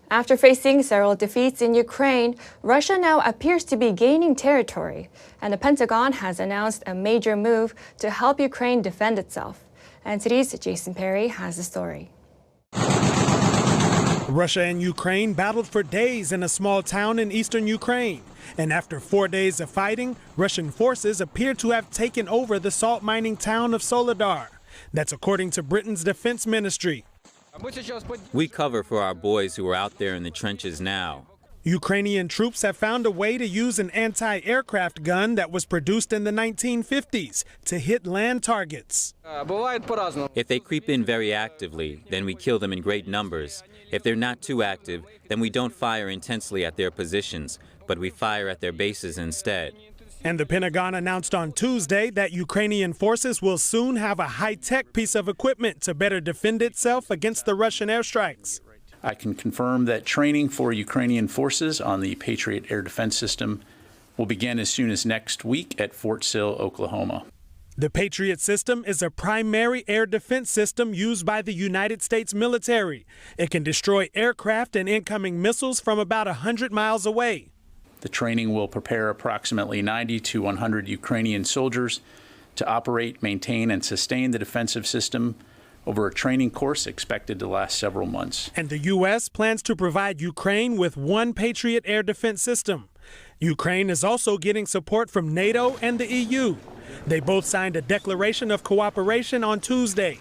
After facing several defeats in Ukraine, Russia now appears to be gaining territory, and the Pentagon has announced a major move to help Ukraine defend itself. NTD's Jason Perry has the story. Russia and Ukraine battled for days in a small town in eastern Ukraine. And after 4 days of fighting, Russian forces appear to have taken over the salt mining town of Solder. That's according to Britain's defense ministry. We cover for our boys who are out there in the trenches now. Ukrainian troops have found a way to use an anti-aircraft gun that was produced in the 1950s to hit land targets. If they creep in very actively, then we kill them in great numbers. If they're not too active, then we don't fire intensely at their positions, but we fire at their bases instead. And the Pentagon announced on Tuesday that Ukrainian forces will soon have a high-tech piece of equipment to better defend itself against the Russian airstrikes. I can confirm that training for Ukrainian forces on the Patriot air defense system will begin as soon as next week at Fort Sill, Oklahoma. The Patriot system is a primary air defense system used by the United States military. It can destroy aircraft and incoming missiles from about 100 miles away. The training will prepare approximately 90 to 100 Ukrainian soldiers to operate, maintain, and sustain the defensive system over a training course expected to last several months. And the U.S. plans to provide Ukraine with one Patriot air defense system. Ukraine is also getting support from NATO and the EU. They both signed a declaration of cooperation on Tuesday.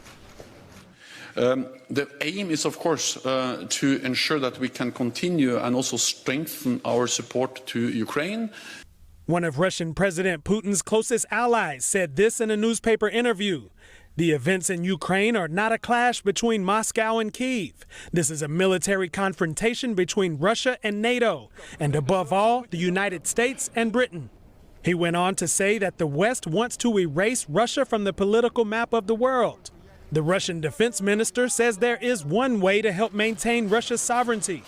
The aim is, of course, to ensure that we can continue and also strengthen our support to Ukraine. One of Russian President Putin's closest allies said this in a newspaper interview. The events in Ukraine are not a clash between Moscow and Kyiv. This is a military confrontation between Russia and NATO, and above all, the United States and Britain. He went on to say that the West wants to erase Russia from the political map of the world. The Russian defense minister says there is one way to help maintain Russia's sovereignty.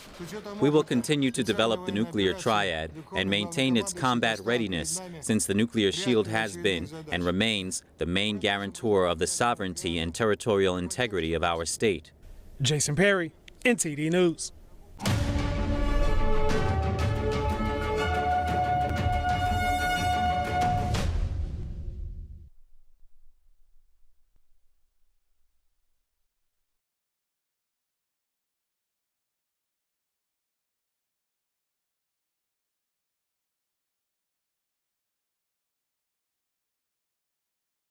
We will continue to develop the nuclear triad and maintain its combat readiness, since the nuclear shield has been and remains the main guarantor of the sovereignty and territorial integrity of our state. Jason Perry, NTD News.